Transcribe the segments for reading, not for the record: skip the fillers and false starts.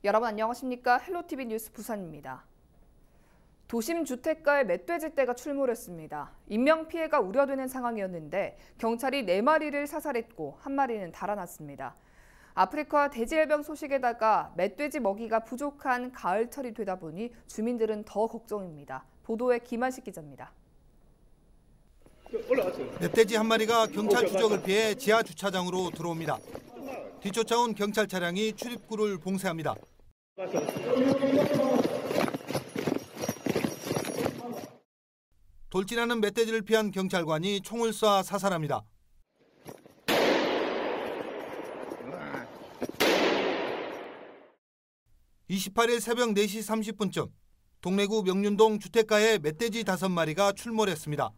여러분 안녕하십니까? 헬로티비 뉴스 부산입니다. 도심 주택가에 멧돼지떼가 출몰했습니다. 인명피해가 우려되는 상황이었는데 경찰이 4마리를 사살했고 1마리는 달아났습니다. 아프리카 돼지열병 소식에다가 멧돼지 먹이가 부족한 가을철이 되다 보니 주민들은 더 걱정입니다. 보도에 김한식 기자입니다. 멧돼지 1마리가 경찰 추적을 피해 지하 주차장으로 들어옵니다. 뒤쫓아온 경찰 차량이 출입구를 봉쇄합니다. 돌진하는 멧돼지를 피한 경찰관이 총을 쏴 사살합니다. (28일) 새벽 4시 30분쯤 동래구 명륜동 주택가에 멧돼지 5마리가 출몰했습니다.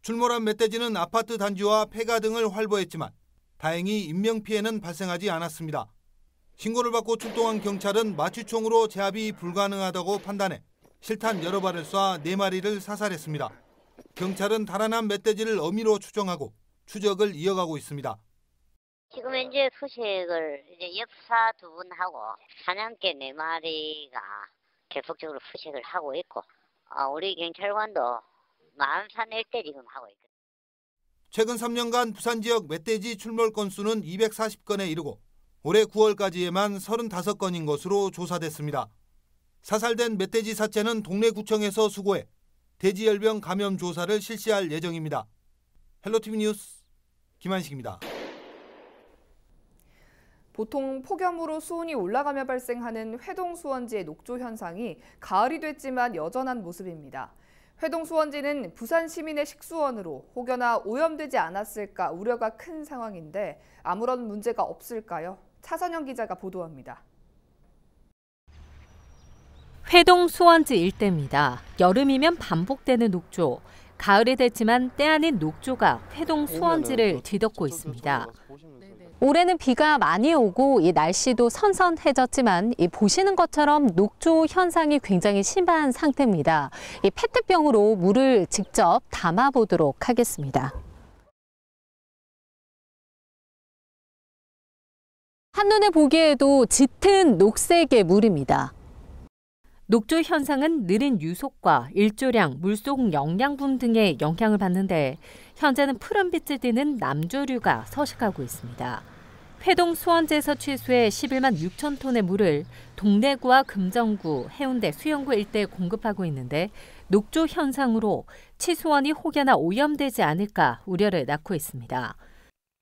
출몰한 멧돼지는 아파트 단지와 폐가 등을 활보했지만 다행히 인명피해는 발생하지 않았습니다. 신고를 받고 출동한 경찰은 마취총으로 제압이 불가능하다고 판단해 실탄 여러 발을 쏴 4마리를 사살했습니다. 경찰은 달아난 멧돼지를 어미로 추정하고 추적을 이어가고 있습니다. 지금 현재 푸식을 엽사 2분하고 사냥개 4마리가 계속적으로 푸식을 하고 있고 우리 경찰관도 마음산 일대 지금 하고 있거든요. 최근 3년간 부산 지역 멧돼지 출몰 건수는 240건에 이르고 올해 9월까지에만 35건인 것으로 조사됐습니다. 사살된 멧돼지 사체는 동래구청에서 수거해 돼지열병 감염 조사를 실시할 예정입니다. 헬로티비 뉴스 김한식입니다. 보통 폭염으로 수온이 올라가며 발생하는 회동수원지의 녹조 현상이 가을이 됐지만 여전한 모습입니다. 회동수원지는 부산 시민의 식수원으로 혹여나 오염되지 않았을까 우려가 큰 상황인데 아무런 문제가 없을까요? 차선영 기자가 보도합니다. 회동수원지 일대입니다. 여름이면 반복되는 녹조. 가을이 됐지만 때 아닌 녹조가 회동수원지를 뒤덮고 있습니다. 올해는 비가 많이 오고 이 날씨도 선선해졌지만 보시는 것처럼 녹조 현상이 굉장히 심한 상태입니다. 이 페트병으로 물을 직접 담아보도록 하겠습니다. 한눈에 보기에도 짙은 녹색의 물입니다. 녹조 현상은 느린 유속과 일조량, 물속 영양분 등의 영향을 받는데 현재는 푸른빛을 띠는 남조류가 서식하고 있습니다. 회동 수원지에서 취수해 11만 6천 톤의 물을 동래구와 금정구, 해운대, 수영구 일대에 공급하고 있는데 녹조 현상으로 치수원이 혹여나 오염되지 않을까 우려를 낳고 있습니다.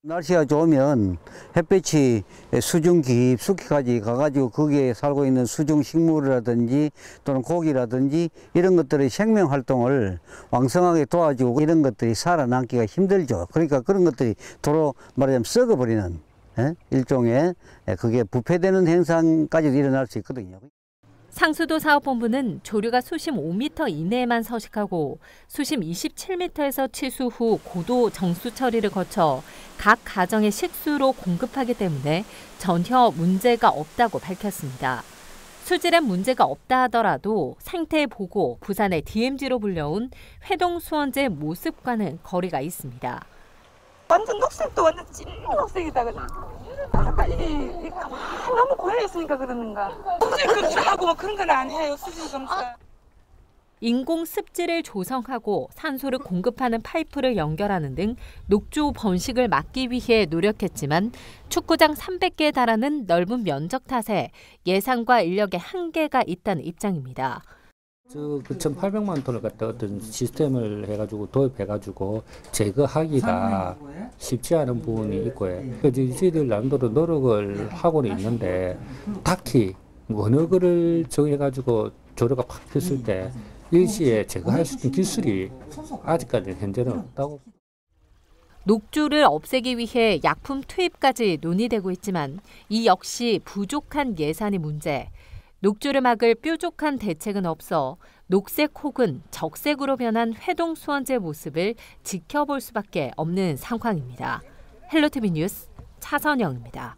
날씨가 좋으면 햇볕이 수중 깊숙이까지 가가지고 거기에 살고 있는 수중 식물이라든지 또는 고기라든지 이런 것들의 생명 활동을 왕성하게 도와주고 이런 것들이 살아남기가 힘들죠. 그러니까 그런 것들이 도로 말하자면 썩어버리는 일종의 그게 부패되는 현상까지도 일어날 수 있거든요. 상수도 사업본부는 조류가 수심 5m 이내에만 서식하고 수심 27m에서 치수 후 고도 정수 처리를 거쳐 각 가정의 식수로 공급하기 때문에 전혀 문제가 없다고 밝혔습니다. 수질엔 문제가 없다 하더라도 생태 보고 부산의 DMZ로 불려온 회동수원지의 모습과는 거리가 있습니다. 완전 녹색도 완전 찐 녹색이다 그냥. 빨리 가만히 너무 고여 있으니까 그러는가. 수질 검사하고 뭐 그런 건 안 해요. 수질 검사. 인공 습지를 조성하고 산소를 공급하는 파이프를 연결하는 등 녹조 번식을 막기 위해 노력했지만 축구장 300개에 달하는 넓은 면적 탓에 예산과 인력의 한계가 있다는 입장입니다. 9,800만 톤을 갖다 어떤 시스템을 해가지고 도입해가지고 제거하기가 쉽지 않은 부분이 있고, 저희들 나름대로 노력을 하고는 있는데 딱히 어느 거를 정해가지고 조류가 팍 폈을 때 일시에 제거할 수 있는 기술이 아직까지 현재는 없다고. 녹조를 없애기 위해 약품 투입까지 논의되고 있지만 이 역시 부족한 예산이 문제. 녹조를 막을 뾰족한 대책은 없어 녹색 혹은 적색으로 변한 회동수원지의 모습을 지켜볼 수밖에 없는 상황입니다. 헬로티비 뉴스 차선영입니다.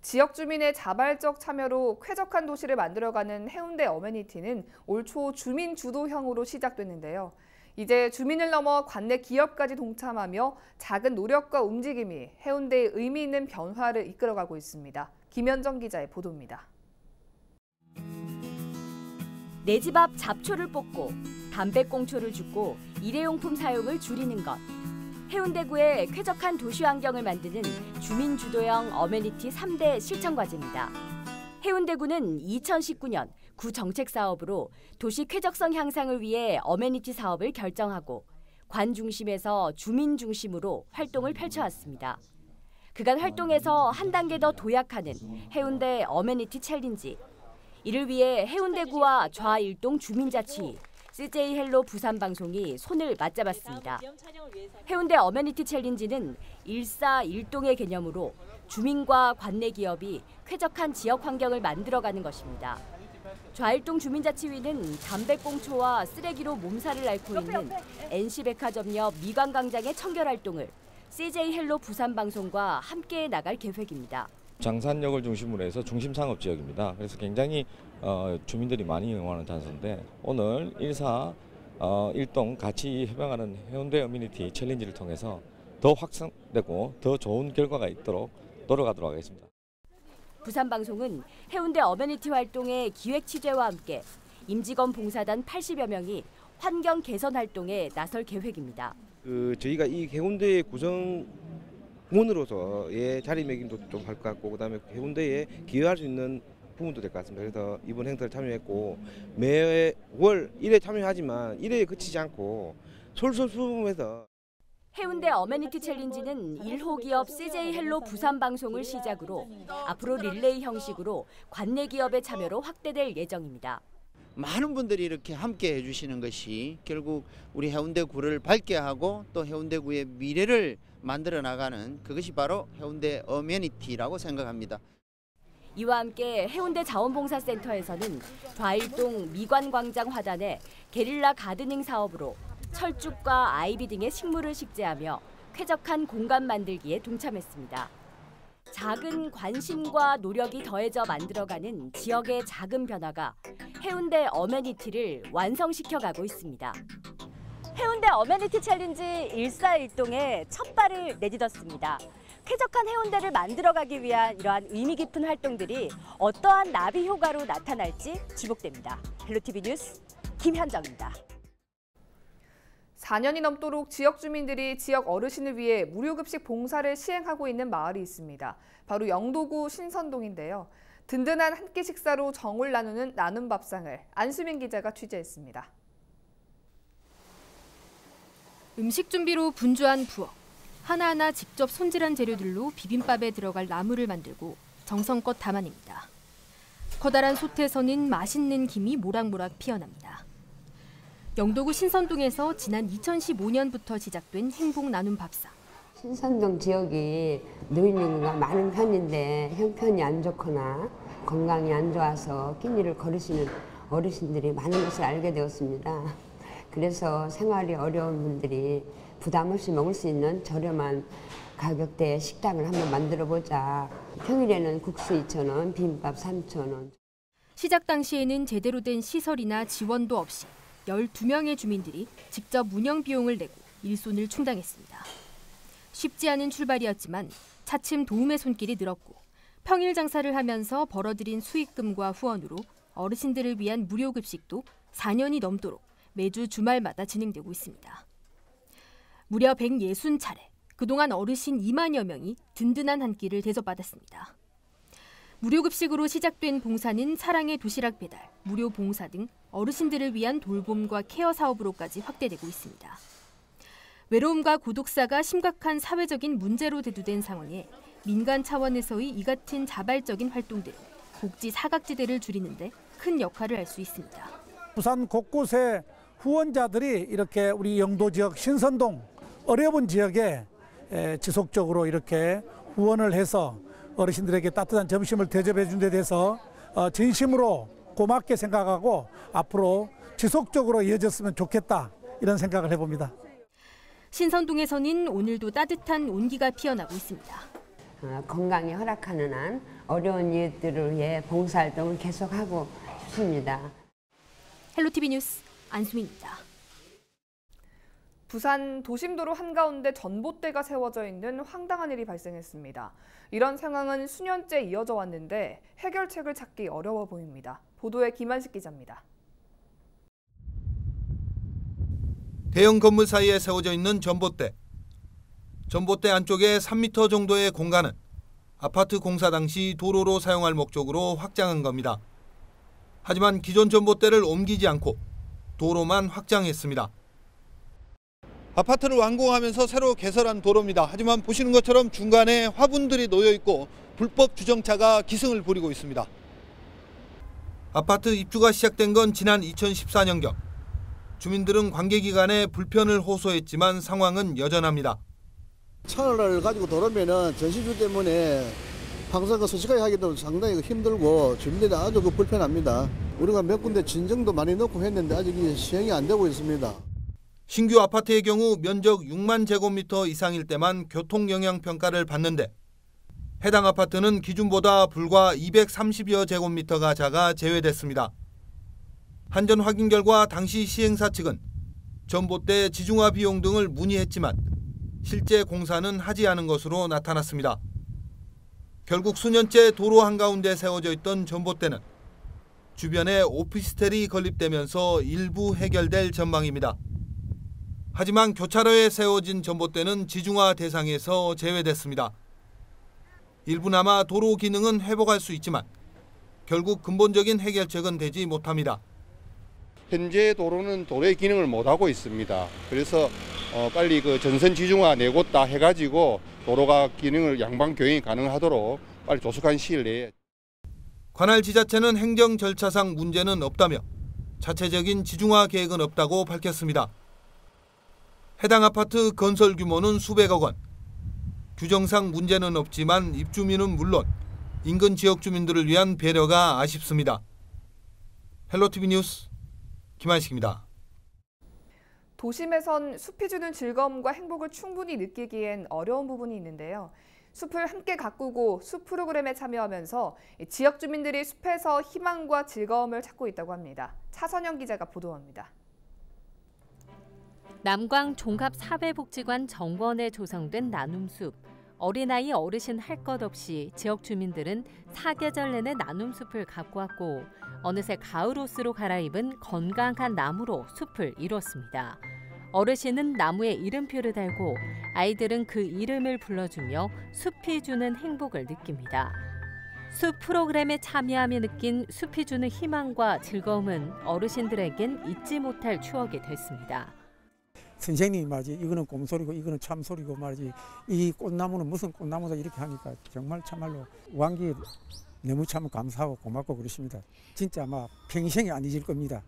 지역 주민의 자발적 참여로 쾌적한 도시를 만들어가는 해운대 어메니티는 올 초 주민 주도형으로 시작됐는데요. 이제 주민을 넘어 관내 기업까지 동참하며 작은 노력과 움직임이 해운대의 의미 있는 변화를 이끌어가고 있습니다. 김현정 기자의 보도입니다. 내 집 앞 잡초를 뽑고 담배꽁초를 줍고 일회용품 사용을 줄이는 것. 해운대구에 쾌적한 도시 환경을 만드는 주민 주도형 어메니티 3대 실천 과제입니다. 해운대구는 2019년 구 정책 사업으로 도시 쾌적성 향상을 위해 어메니티 사업을 결정하고 관 중심에서 주민 중심으로 활동을 펼쳐왔습니다. 그간 활동에서 한 단계 더 도약하는 해운대 어메니티 챌린지. 이를 위해 해운대구와 좌일동 주민자치, CJ 헬로 부산방송이 손을 맞잡았습니다. 해운대 어메니티 챌린지는 일사일동의 개념으로 주민과 관내 기업이 쾌적한 지역 환경을 만들어가는 것입니다. 좌일동 주민자치위는 담배꽁초와 쓰레기로 몸살을 앓고 있는 NC백화점 옆 미관광장의 청결 활동을 CJ 헬로 부산방송과 함께 나갈 계획입니다. 장산역을 중심으로 해서 중심상업 지역입니다. 그래서 굉장히 주민들이 많이 이용하는 장소인데 오늘 일동 같이 협영하는 해운대 어메니티 챌린지를 통해서 더 확산되고 더 좋은 결과가 있도록 노력하도록 하겠습니다. 부산방송은 해운대 어메니티 활동의 기획 취재와 함께 임직원 봉사단 80여 명이 환경 개선 활동에 나설 계획입니다. 저희가 이 해운대의 구성원으로서의 자리매김도 좀 할 것 같고 그다음에 해운대에 기여할 수 있는 부분도 될 것 같습니다. 그래서 이번 행사를 참여했고 매월 1회 참여하지만 1회에 그치지 않고 솔솔수범해서 해운대 어메니티 챌린지는 1호 기업 CJ 헬로 부산방송을 시작으로 앞으로 릴레이 형식으로 관내 기업의 참여로 확대될 예정입니다. 많은 분들이 이렇게 함께 해주시는 것이 결국 우리 해운대구를 밝게 하고 또 해운대구의 미래를 만들어 나가는 그것이 바로 해운대 어메니티라고 생각합니다. 이와 함께 해운대 자원봉사센터에서는 좌일동 미관광장 화단에 게릴라 가드닝 사업으로 철쭉과 아이비 등의 식물을 식재하며 쾌적한 공간 만들기에 동참했습니다. 작은 관심과 노력이 더해져 만들어가는 지역의 작은 변화가 해운대 어메니티를 완성시켜가고 있습니다. 해운대 어메니티 챌린지 일사일동에 첫 발을 내딛었습니다. 쾌적한 해운대를 만들어가기 위한 이러한 의미 깊은 활동들이 어떠한 나비 효과로 나타날지 주목됩니다. 헬로티비 뉴스 김현정입니다. 4년이 넘도록 지역 주민들이 지역 어르신을 위해 무료급식 봉사를 시행하고 있는 마을이 있습니다. 바로 영도구 신선동인데요. 든든한 한 끼 식사로 정을 나누는 나눔 밥상을 안수민 기자가 취재했습니다. 음식 준비로 분주한 부엌. 하나하나 직접 손질한 재료들로 비빔밥에 들어갈 나물을 만들고 정성껏 담아냅니다. 커다란 솥에서는 맛있는 김이 모락모락 피어납니다. 영도구 신선동에서 지난 2015년부터 시작된 행복 나눔 밥상. 신선동 지역이 노인 인구가 많은 편인데 형편이 안 좋거나 건강이 안 좋아서 끼니를 거르시는 어르신들이 많은 것을 알게 되었습니다. 그래서 생활이 어려운 분들이 부담 없이 먹을 수 있는 저렴한 가격대의 식당을 한번 만들어보자. 평일에는 국수 2,000원, 비빔밥 3,000원. 시작 당시에는 제대로 된 시설이나 지원도 없이 12명의 주민들이 직접 운영 비용을 내고 일손을 충당했습니다. 쉽지 않은 출발이었지만 차츰 도움의 손길이 늘었고 평일 장사를 하면서 벌어들인 수익금과 후원으로 어르신들을 위한 무료 급식도 4년이 넘도록 매주 주말마다 진행되고 있습니다. 무려 160차례, 그동안 어르신 2만여 명이 든든한 한 끼를 대접받았습니다. 무료 급식으로 시작된 봉사는 사랑의 도시락 배달, 무료 봉사 등 어르신들을 위한 돌봄과 케어 사업으로까지 확대되고 있습니다. 외로움과 고독사가 심각한 사회적인 문제로 대두된 상황에 민간 차원에서의 이 같은 자발적인 활동들은 복지 사각지대를 줄이는 데 큰 역할을 할 수 있습니다. 부산 곳곳에 후원자들이 이렇게 우리 영도 지역 신선동 어려운 지역에 지속적으로 이렇게 후원을 해서 어르신들에게 따뜻한 점심을 대접해 준 데 대해서 진심으로 고맙게 생각하고 앞으로 지속적으로 이어졌으면 좋겠다 이런 생각을 해봅니다. 신선동에서는 오늘도 따뜻한 온기가 피어나고 있습니다. 건강이 허락하는 한 어려운 이웃들을 위해 봉사활동을 계속하고 싶습니다. 헬로티비 뉴스 안수민입니다. 부산 도심도로 한가운데 전봇대가 세워져 있는 황당한 일이 발생했습니다. 이런 상황은 수년째 이어져 왔는데 해결책을 찾기 어려워 보입니다. 보도에 김한식 기자입니다. 대형 건물 사이에 세워져 있는 전봇대. 전봇대 안쪽에 3m 정도의 공간은 아파트 공사 당시 도로로 사용할 목적으로 확장한 겁니다. 하지만 기존 전봇대를 옮기지 않고 도로만 확장했습니다. 아파트를 완공하면서 새로 개설한 도로입니다. 하지만 보시는 것처럼 중간에 화분들이 놓여 있고 불법 주정차가 기승을 부리고 있습니다. 아파트 입주가 시작된 건 지난 2014년경. 주민들은 관계기관에 불편을 호소했지만 상황은 여전합니다. 차를 가지고 돌아오면은 전시주 때문에 항상 소식하게 하기도 상당히 힘들고 주민들이 아주 불편합니다. 우리가 몇 군데 진정도 많이 넣고 했는데 아직 시행이 안 되고 있습니다. 신규 아파트의 경우 면적 6만 제곱미터 이상일 때만 교통영향평가를 받는데 해당 아파트는 기준보다 불과 230여 제곱미터가 작아 제외됐습니다. 한전 확인 결과 당시 시행사 측은 전봇대 지중화 비용 등을 문의했지만 실제 공사는 하지 않은 것으로 나타났습니다. 결국 수년째 도로 한가운데 세워져 있던 전봇대는 주변에 오피스텔이 건립되면서 일부 해결될 전망입니다. 하지만 교차로에 세워진 전봇대는 지중화 대상에서 제외됐습니다. 일부나마 도로 기능은 회복할 수 있지만 결국 근본적인 해결책은 되지 못합니다. 현재 도로는 도로의 기능을 못하고 있습니다. 그래서 빨리 그 전선 지중화 4곳 다 해가지고 도로가 기능을 양방 교행이 가능하도록 빨리 조속한 시일 내에. 관할 지자체는 행정 절차상 문제는 없다며 자체적인 지중화 계획은 없다고 밝혔습니다. 해당 아파트 건설 규모는 수백억 원. 규정상 문제는 없지만 입주민은 물론 인근 지역 주민들을 위한 배려가 아쉽습니다. 헬로티비 뉴스 김한식입니다. 도심에선 숲이 주는 즐거움과 행복을 충분히 느끼기엔 어려운 부분이 있는데요. 숲을 함께 가꾸고 숲 프로그램에 참여하면서 지역 주민들이 숲에서 희망과 즐거움을 찾고 있다고 합니다. 차선영 기자가 보도합니다. 남광 종합사회복지관 정원에 조성된 나눔숲. 어린아이 어르신 할 것 없이 지역 주민들은 사계절 내내 나눔숲을 가꾸었고 어느새 가을 옷으로 갈아입은 건강한 나무로 숲을 이뤘습니다. 어르신은 나무에 이름표를 달고 아이들은 그 이름을 불러주며 숲이 주는 행복을 느낍니다. 숲 프로그램에 참여하며 느낀 숲이 주는 희망과 즐거움은 어르신들에겐 잊지 못할 추억이 됐습니다. 선생님이 말이지 이거는 곰소리고 이거는 참소리고 말이지 이 꽃나무는 무슨 꽃나무다 이렇게 하니까 정말 참말로 왕기 너무 참 감사하고 고맙고 그렇습니다. 진짜 아마 평생이 안 잊을 겁니다.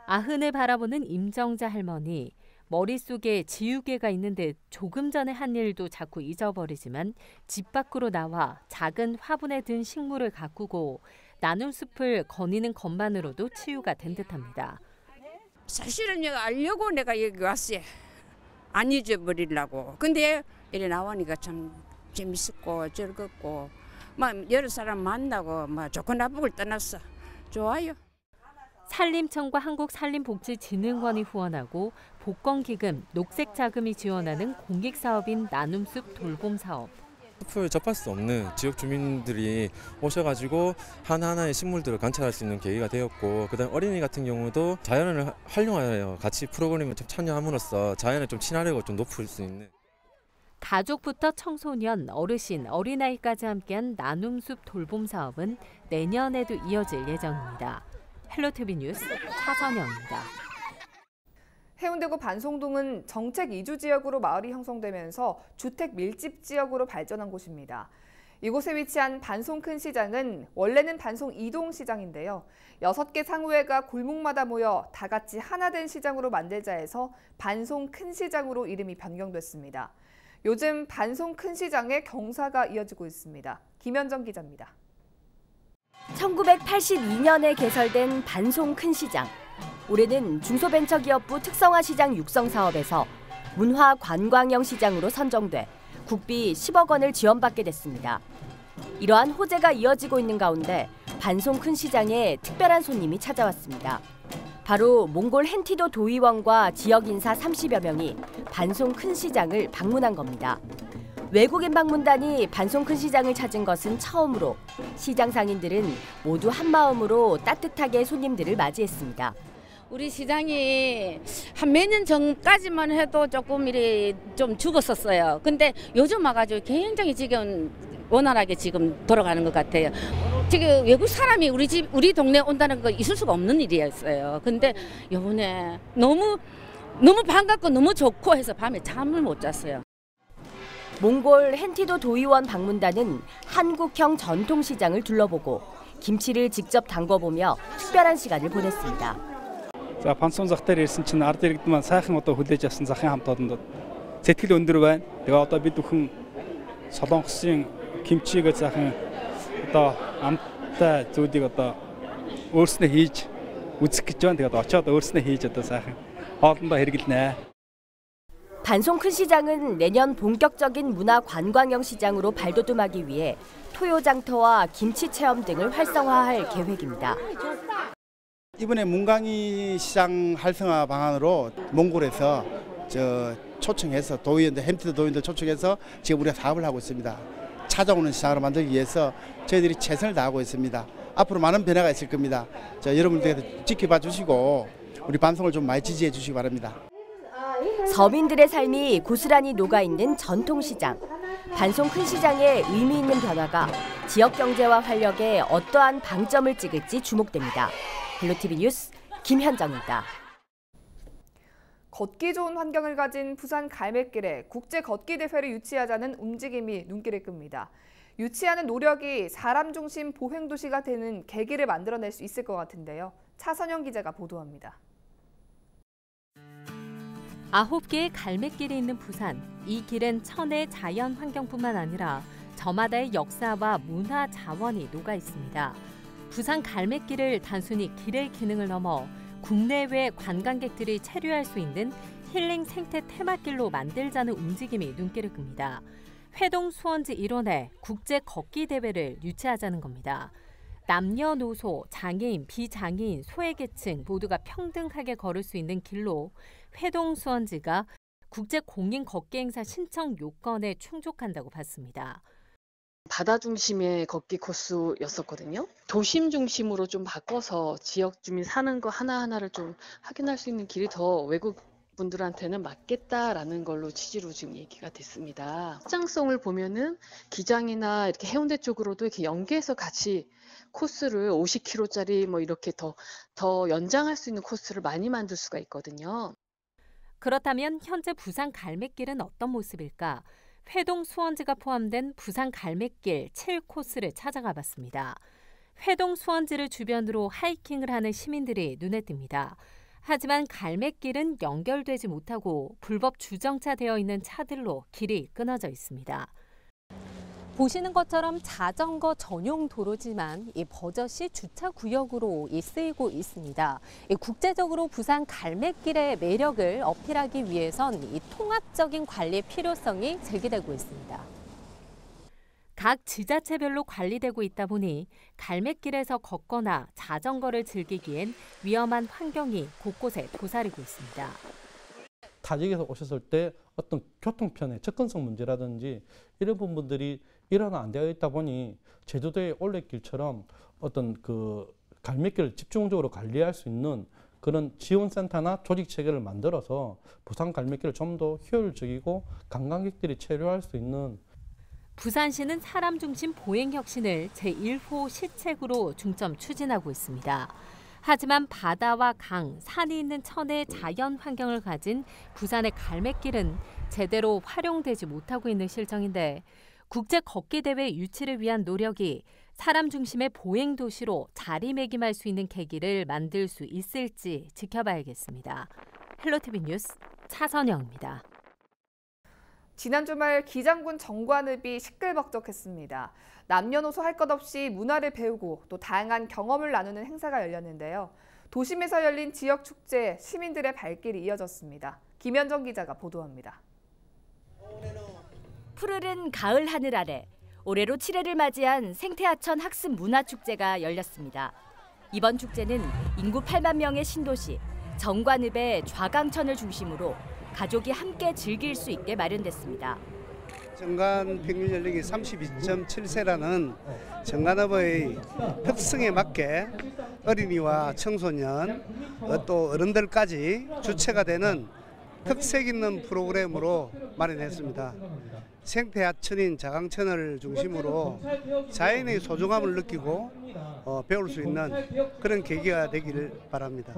아흔을 바라보는 임정자 할머니. 머릿속에 지우개가 있는데 조금 전에 한 일도 자꾸 잊어버리지만 집 밖으로 나와 작은 화분에 든 식물을 가꾸고 나눔숲을 거니는 것만으로도 치유가 된 듯합니다. 사실은 내가 알려고 내가 여기 왔어요. 안 잊어버리려고. 근데 이래 나오니까 참 재밌었고 즐겁고 막 여러 사람 만나고 막 좋고 나쁘고를 떠났어. 좋아요. 산림청과 한국산림복지진흥원이 후원하고 복권기금, 녹색자금이 지원하는 공익사업인 나눔숲 돌봄사업. 숲을 접할 수 없는 지역 주민들이 오셔가지고 하나하나의 식물들을 관찰할 수 있는 계기가 되었고, 그다음 어린이 같은 경우도 자연을 활용하여 같이 프로그램에 참여함으로써 자연에 좀 친화력을 좀 높일 수 있는. 가족부터 청소년, 어르신, 어린아이까지 함께한 나눔숲 돌봄 사업은 내년에도 이어질 예정입니다. 헬로티비 뉴스 차선영입니다. 해운대구 반송동은 정책 이주 지역으로 마을이 형성되면서 주택 밀집 지역으로 발전한 곳입니다. 이곳에 위치한 반송 큰 시장은 원래는 반송 2동 시장인데요. 6개 상호회가 골목마다 모여 다 같이 하나 된 시장으로 만들자 해서 반송 큰 시장으로 이름이 변경됐습니다. 요즘 반송 큰 시장에 경사가 이어지고 있습니다. 김현정 기자입니다. 1982년에 개설된 반송 큰 시장. 올해는 중소벤처기업부 특성화 시장 육성 사업에서 문화 관광형 시장으로 선정돼 국비 10억 원을 지원받게 됐습니다. 이러한 호재가 이어지고 있는 가운데 반송 큰 시장에 특별한 손님이 찾아왔습니다. 바로 몽골 헨티도 도의원과 지역 인사 30여 명이 반송 큰 시장을 방문한 겁니다. 외국인 방문단이 반송 큰 시장을 찾은 것은 처음으로 시장 상인들은 모두 한마음으로 따뜻하게 손님들을 맞이했습니다. 우리 시장이 한 몇 년 전까지만 해도 조금 이리 좀 죽었었어요. 근데 요즘 와가지고 굉장히 지금 원활하게 지금 돌아가는 것 같아요. 지금 외국 사람이 우리 동네 온다는 거 있을 수가 없는 일이었어요. 근데 이번에 너무 반갑고 너무 좋고 해서 밤에 잠을 못 잤어요. 몽골 헨티도 도의원 방문단은 한국형 전통시장을 둘러보고 김치를 직접 담궈보며 특별한 시간을 보냈습니다. За пансон зах дээр ирсэн чинь ард иргэд маань сайхан одоо хүлээж авсан захын хамтуудад сэтгэл өндөр байна. Тэгээ одоо бид бүхэн Солонгосын 김치гээ сайхан одоо амттай зүйлийг одоо өөрснөө хийж үзэх гэж байна. Тэгээд очиод өөрснөө хийж одоо сайхан хоолндоо хэрэглэнэ. 반송 큰 시장은 내년 본격적인 문화 관광형 시장으로 발돋움하기 위해 토요장터와 김치 체험 등을 활성화할 계획입니다. 이번에 문광이 시장 활성화 방안으로 몽골에서 초청해서 도의원들, 헨티도 도의원들 초청해서 지금 우리가 사업을 하고 있습니다. 찾아오는 시장으로 만들기 위해서 저희들이 최선을 다하고 있습니다. 앞으로 많은 변화가 있을 겁니다. 여러분들 지켜봐 주시고 우리 방송을 좀 많이 지지해 주시기 바랍니다. 서민들의 삶이 고스란히 녹아있는 전통시장. 반송 큰 시장의 의미 있는 변화가 지역 경제와 활력에 어떠한 방점을 찍을지 주목됩니다. 헬로티비 뉴스 김현정입니다. 걷기 좋은 환경을 가진 부산 갈매길에 국제 걷기 대회를 유치하자는 움직임이 눈길을 끕니다. 유치하는 노력이 사람 중심 보행도시가 되는 계기를 만들어낼 수 있을 것 같은데요. 차선영 기자가 보도합니다. 9개의 갈매길이 있는 부산. 이 길은 천혜 자연 환경뿐만 아니라 저마다의 역사와 문화 자원이 녹아 있습니다. 부산 갈매길을 단순히 길의 기능을 넘어 국내외 관광객들이 체류할 수 있는 힐링 생태 테마길로 만들자는 움직임이 눈길을 끕니다. 회동 수원지 일원에 국제 걷기 대회를 유치하자는 겁니다. 남녀노소, 장애인, 비장애인, 소외계층 모두가 평등하게 걸을 수 있는 길로 회동 수원지가 국제 공인 걷기 행사 신청 요건에 충족한다고 봤습니다. 바다 중심의 걷기 코스였었거든요. 도심 중심으로 좀 바꿔서 지역 주민 사는 거 하나하나를 좀 확인할 수 있는 길이 더 외국 분들한테는 맞겠다라는 걸로 취지로 지금 얘기가 됐습니다. 확장성을 보면은 기장이나 이렇게 해운대 쪽으로도 이렇게 연계해서 같이 코스를 50km짜리 뭐 이렇게 더 연장할 수 있는 코스를 많이 만들 수가 있거든요. 그렇다면 현재 부산 갈매길은 어떤 모습일까? 회동 수원지가 포함된 부산 갈매길 7코스를 찾아가 봤습니다. 회동 수원지를 주변으로 하이킹을 하는 시민들이 눈에 띕니다. 하지만 갈매길은 연결되지 못하고 불법 주정차되어 있는 차들로 길이 끊어져 있습니다. 보시는 것처럼 자전거 전용 도로지만 이 버젓이 주차 구역으로 쓰이고 있습니다. 국제적으로 부산 갈매길의 매력을 어필하기 위해선 이 통합적인 관리 필요성이 제기되고 있습니다. 각 지자체별로 관리되고 있다 보니 갈매길에서 걷거나 자전거를 즐기기엔 위험한 환경이 곳곳에 도사리고 있습니다. 타 지역에서 오셨을 때 어떤 교통편의 접근성 문제라든지 이런 부분들이 일어나 안 되어 있다 보니 제주도의 올레길처럼 어떤 갈매길을 집중적으로 관리할 수 있는 그런 지원센터나 조직 체계를 만들어서 부산 갈매길을 좀 더 효율적이고 관광객들이 체류할 수 있는 부산시는 사람 중심 보행 혁신을 제1호 시책으로 중점 추진하고 있습니다. 하지만 바다와 강, 산이 있는 천혜의 자연 환경을 가진 부산의 갈매길은 제대로 활용되지 못하고 있는 실정인데 국제 걷기 대회 유치를 위한 노력이 사람 중심의 보행 도시로 자리매김할 수 있는 계기를 만들 수 있을지 지켜봐야겠습니다. 헬로티비 뉴스 차선영입니다. 지난 주말 기장군 정관읍이 시끌벅적했습니다. 남녀노소 할 것 없이 문화를 배우고 또 다양한 경험을 나누는 행사가 열렸는데요. 도심에서 열린 지역 축제에 시민들의 발길이 이어졌습니다. 김현정 기자가 보도합니다. 푸르른 가을 하늘 아래 올해로 7회를 맞이한 생태하천 학습 문화축제가 열렸습니다. 이번 축제는 인구 8만 명의 신도시 정관읍의 좌강천을 중심으로 가족이 함께 즐길 수 있게 마련됐습니다. 정관 평균 연령이 32.7세라는 정관읍의 특성에 맞게 어린이와 청소년, 또 어른들까지 주체가 되는 특색 있는 프로그램으로 마련했습니다. 생태하천인 자강천을 중심으로 자연의 소중함을 느끼고 배울 수 있는 그런 계기가 되기를 바랍니다.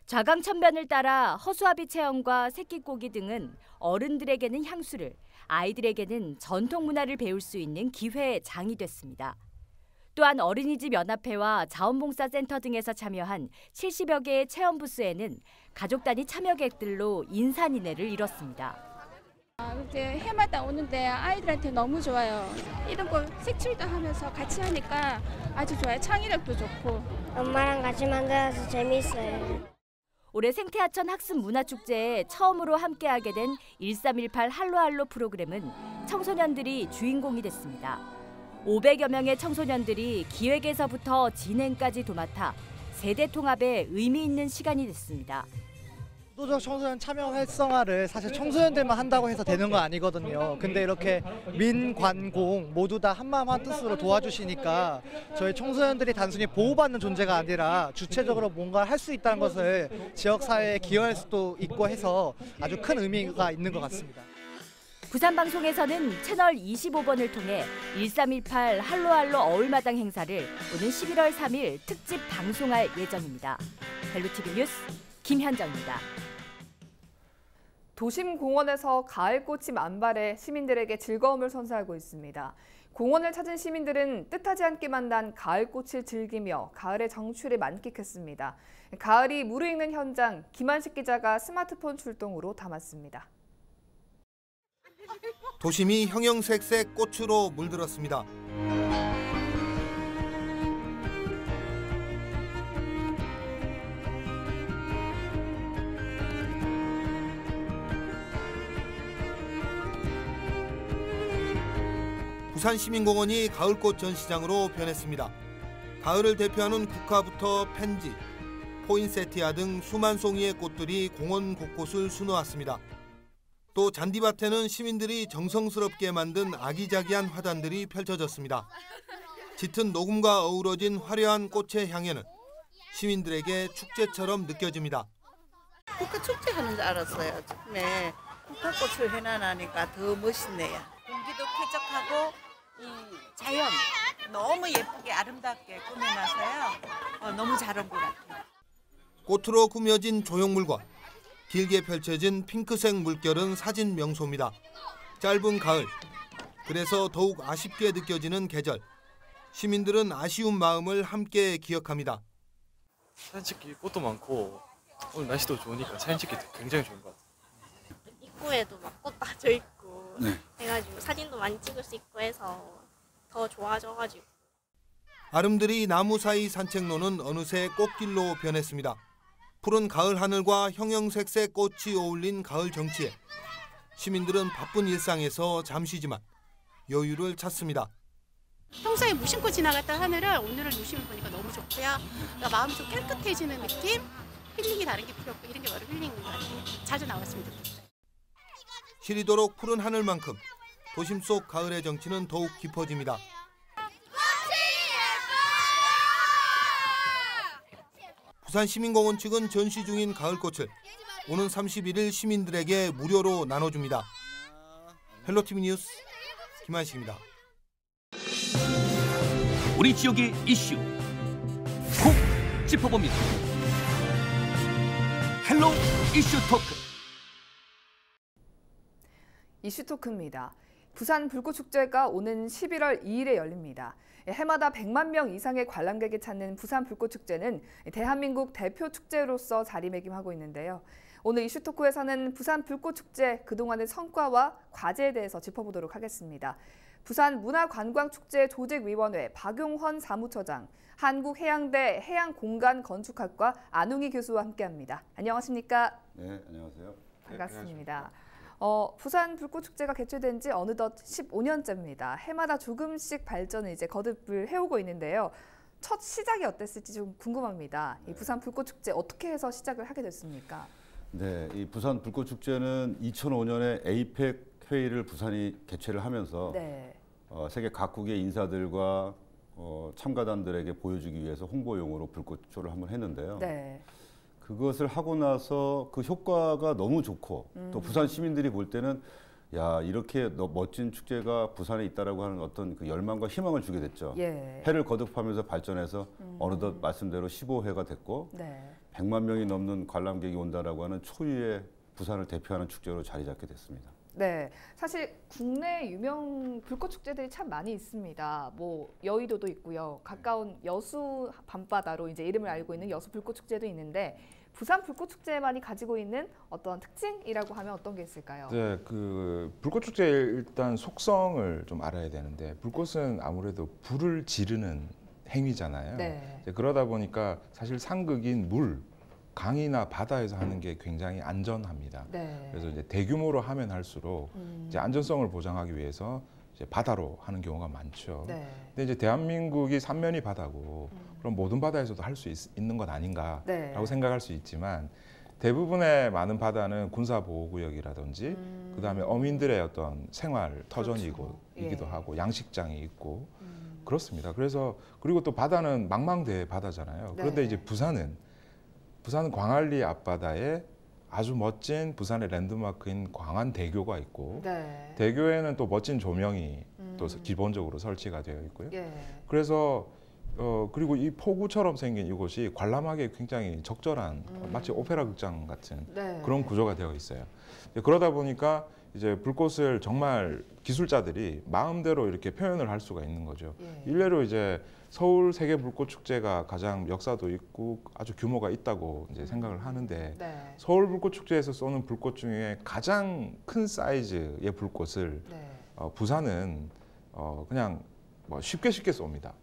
좌강천변을 따라 허수아비 체험과 새끼꼬기 등은 어른들에게는 향수를, 아이들에게는 전통 문화를 배울 수 있는 기회의 장이 됐습니다. 또한 어린이집 연합회와 자원봉사센터 등에서 참여한 70여 개의 체험 부스에는 가족 단위 참여객들로 인산인해를 이뤘습니다. 이제 해마다 오는데 아이들한테 너무 좋아요. 이런 거 색칠도 하면서 같이 하니까 아주 좋아요. 창의력도 좋고. 엄마랑 같이 만들어서 재미있어요. 올해 생태하천 학습문화축제에 처음으로 함께하게 된 1318 할로할로 프로그램은 청소년들이 주인공이 됐습니다. 500여 명의 청소년들이 기획에서부터 진행까지 도맡아 세대 통합에 의미 있는 시간이 됐습니다. 도적 청소년 참여 활성화를 사실 청소년들만 한다고 해서 되는 건 아니거든요. 근데 이렇게 민, 관, 공 모두 다 한마음 한뜻으로 도와주시니까 저희 청소년들이 단순히 보호받는 존재가 아니라 주체적으로 뭔가를 할 수 있다는 것을 지역사회에 기여할 수도 있고 해서 아주 큰 의미가 있는 것 같습니다. 부산방송에서는 채널 25번을 통해 1318 할로할로 어울마당 행사를 오는 11월 3일 특집 방송할 예정입니다. 벨로TV 뉴스 김현정입니다. 도심 공원에서 가을꽃이 만발해 시민들에게 즐거움을 선사하고 있습니다. 공원을 찾은 시민들은 뜻하지 않게 만난 가을꽃을 즐기며 가을의 정취를 만끽했습니다. 가을이 무르익는 현장, 김한식 기자가 스마트폰 출동으로 담았습니다. 도심이 형형색색 꽃으로 물들었습니다. 부산시민공원이 가을꽃 전시장으로 변했습니다. 가을을 대표하는 국화부터 펜지, 포인세티아 등 수만 송이의 꽃들이 공원 곳곳을 수놓았습니다. 또 잔디밭에는 시민들이 정성스럽게 만든 아기자기한 화단들이 펼쳐졌습니다. 짙은 녹음과 어우러진 화려한 꽃의 향연은 시민들에게 축제처럼 느껴집니다. 국화 축제하는 줄 알았어요. 처음에 국화꽃을 해놔니까 더 멋있네요. 공기도 쾌적하고 이 자연 너무 예쁘게 아름답게 꾸며놔서요. 너무 잘한 것 같아요. 꽃으로 꾸며진 조형물과 길게 펼쳐진 핑크색 물결은 사진 명소입니다. 짧은 가을, 그래서 더욱 아쉽게 느껴지는 계절. 시민들은 아쉬운 마음을 함께 기억합니다. 사진 찍기 꽃도 많고 오늘 날씨도 좋으니까 사진 찍기 굉장히 좋은 것 같아요. 입구에도 막 꽃 빠져 있고 해가지고 사진도 많이 찍을 수 있고 해서 더 좋아져가지고. 아름드리 나무 사이 산책로는 어느새 꽃길로 변했습니다. 푸른 가을 하늘과 형형색색 꽃이 어울린 가을 정취에 시민들은 바쁜 일상에서 잠시지만 여유를 찾습니다. 평소에 무심코 지나갔던 하늘을 오늘은 유심히 보니까 너무 좋고요. 그러니까 마음이 좀 깨끗해지는 느낌? 힐링이 다른 게 필요 없고 이런 게 바로 힐링인 것 같아요. 자주 나왔으면 좋겠어요. 시리도록 푸른 하늘만큼 도심 속 가을의 정취는 더욱 깊어집니다. 부산시민공원 측은 전시 중인 가을꽃을 오는 31일 시민들에게 무료로 나눠줍니다. 헬로티비 뉴스 김한식입니다. 우리 지역의 이슈 콕 짚어봅니다. 헬로 이슈 토크. 이슈 토크입니다. 부산 불꽃축제가 오는 11월 2일에 열립니다. 해마다 100만 명 이상의 관람객이 찾는 부산 불꽃축제는 대한민국 대표 축제로서 자리매김하고 있는데요. 오늘 이슈 토크에서는 부산 불꽃축제 그동안의 성과와 과제에 대해서 짚어보도록 하겠습니다. 부산 문화관광축제 조직위원회 박용헌 사무처장, 한국해양대 해양공간건축학과 안웅희 교수와 함께합니다. 안녕하십니까? 네, 안녕하세요. 반갑습니다. 부산 불꽃축제가 개최된 지 어느덧 15년째입니다. 해마다 조금씩 발전을 이제 거듭을 해오고 있는데요. 첫 시작이 어땠을지 좀 궁금합니다. 이 부산 불꽃축제 어떻게 해서 시작을 하게 됐습니까? 네, 이 부산 불꽃축제는 2005년에 에이펙 회의를 부산이 개최를 하면서 네. 세계 각국의 인사들과 참가단들에게 보여주기 위해서 홍보용으로 불꽃쇼를 한번 했는데요. 네. 그것을 하고 나서 그 효과가 너무 좋고 또 부산 시민들이 볼 때는 야, 이렇게 멋진 축제가 부산에 있다라고 하는 어떤 그 열망과 희망을 주게 됐죠. 예. 해를 거듭하면서 발전해서 어느덧 말씀대로 15회가 됐고 네. 100만 명이 넘는 관람객이 온다라고 하는 초유의 부산을 대표하는 축제로 자리 잡게 됐습니다. 네, 사실 국내 유명 불꽃 축제들이 참 많이 있습니다. 뭐 여의도도 있고요, 가까운 여수 밤바다로 이제 이름을 알고 있는 여수 불꽃 축제도 있는데 부산 불꽃 축제만이 가지고 있는 어떤 특징이라고 하면 어떤 게 있을까요? 네, 그 불꽃 축제의 일단 속성을 좀 알아야 되는데 불꽃은 아무래도 불을 지르는 행위잖아요. 네. 이제 그러다 보니까 사실 상극인 물, 강이나 바다에서 하는 게 굉장히 안전합니다. 네. 그래서 이제 대규모로 하면 할수록 이제 안전성을 보장하기 위해서 이제 바다로 하는 경우가 많죠. 네. 근데 이제 대한민국이 삼면이 바다고 그럼 모든 바다에서도 할 수 있는 것 아닌가라고 네. 생각할 수 있지만 대부분의 많은 바다는 군사보호구역이라든지 그다음에 어민들의 어떤 생활 터전이기도 그렇죠. 예. 하고 양식장이 있고 그렇습니다. 그래서 그리고 또 바다는 망망대해 바다잖아요. 그런데 네. 이제 부산 광안리 앞바다에 아주 멋진 부산의 랜드마크인 광안대교가 있고 네. 대교에는 또 멋진 조명이 또 기본적으로 설치가 되어 있고요. 예. 그래서 그리고 이 포구처럼 생긴 이곳이 관람하기에 굉장히 적절한 마치 오페라 극장 같은 네. 그런 구조가 되어 있어요. 그러다 보니까 이제 불꽃을 정말 기술자들이 마음대로 이렇게 표현을 할 수가 있는 거죠. 예. 일례로 이제 서울 세계 불꽃 축제가 가장 역사도 있고 아주 규모가 있다고 이제 생각을 하는데 네. 서울 불꽃 축제에서 쏘는 불꽃 중에 가장 큰 사이즈의 불꽃을 네. 부산은 그냥 뭐 쉽게 쏩니다.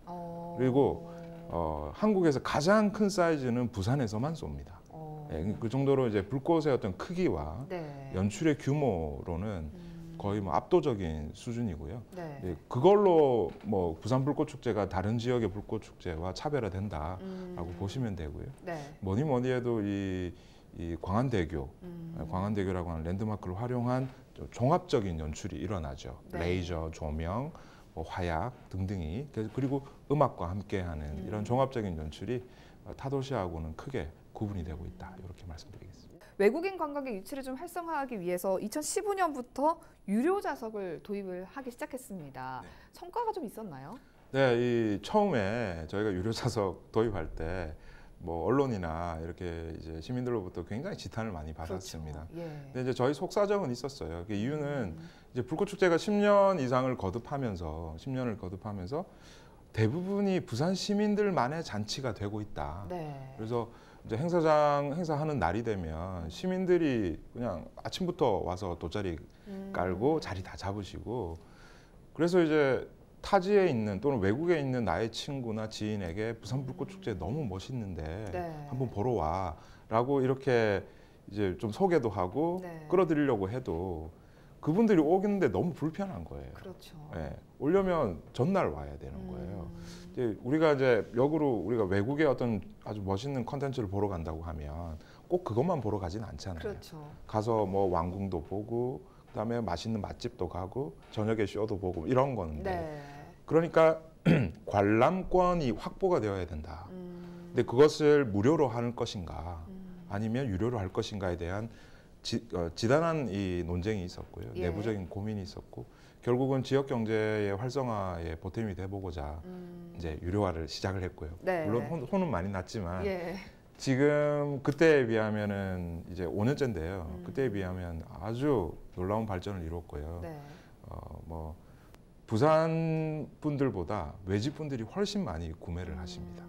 그리고 한국에서 가장 큰 사이즈는 부산에서만 쏩니다. 네, 그 정도로 이제 불꽃의 어떤 크기와 네. 연출의 규모로는 거의 뭐 압도적인 수준이고요. 네. 네, 그걸로 뭐 부산 불꽃 축제가 다른 지역의 불꽃 축제와 차별화된다라고 보시면 되고요. 네. 뭐니 해도 이 광안대교라고 하는 랜드마크를 활용한 종합적인 연출이 일어나죠. 네. 레이저, 조명, 뭐 화약 등등이 그리고 음악과 함께하는 이런 종합적인 연출이 타도시하고는 크게 구분이 되고 있다. 이렇게 말씀드리겠습니다. 외국인 관광객 유치를 좀 활성화하기 위해서 2015년부터 유료 좌석을 도입을 하기 시작했습니다. 네. 성과가 좀 있었나요? 네, 이 처음에 저희가 유료 좌석 도입할 때 뭐 언론이나 이렇게 이제 시민들로부터 굉장히 지탄을 많이 받았습니다. 그렇죠. 예. 근데 이제 저희 속사정은 있었어요. 그 이유는 이제 불꽃 축제가 10년 이상을 거듭하면서 10년을 거듭하면서 대부분이 부산 시민들만의 잔치가 되고 있다. 네. 그래서 이제 행사하는 날이 되면 시민들이 그냥 아침부터 와서 돗자리 깔고 자리 다 잡으시고 그래서 이제 타지에 있는 또는 외국에 있는 나의 친구나 지인에게 부산 불꽃 축제 너무 멋있는데 네. 한번 보러 와라고 이렇게 이제 좀 소개도 하고 네. 끌어들이려고 해도 그분들이 오겠는데 너무 불편한 거예요. 그렇죠. 예, 오려면 전날 와야 되는 거예요. 이제 우리가 이제 역으로 우리가 외국의 어떤 아주 멋있는 콘텐츠를 보러 간다고 하면 꼭 그것만 보러 가지는 않잖아요. 그렇죠. 가서 뭐 왕궁도 보고 그다음에 맛있는 맛집도 가고 저녁에 쇼도 보고 이런 건데 네. 그러니까 관람권이 확보가 되어야 된다. 근데 그것을 무료로 하는 것인가 아니면 유료로 할 것인가에 대한 지단한 이 논쟁이 있었고요. 예. 내부적인 고민이 있었고 결국은 지역 경제의 활성화에 보탬이 돼보고자 이제 유료화를 시작을 했고요. 네. 물론 혼은 많이 났지만 예. 지금 그때에 비하면은 이제 5년째인데요. 그때에 비하면 아주 놀라운 발전을 이뤘고요. 네. 뭐 부산 분들보다 외지 분들이 훨씬 많이 구매를 하십니다.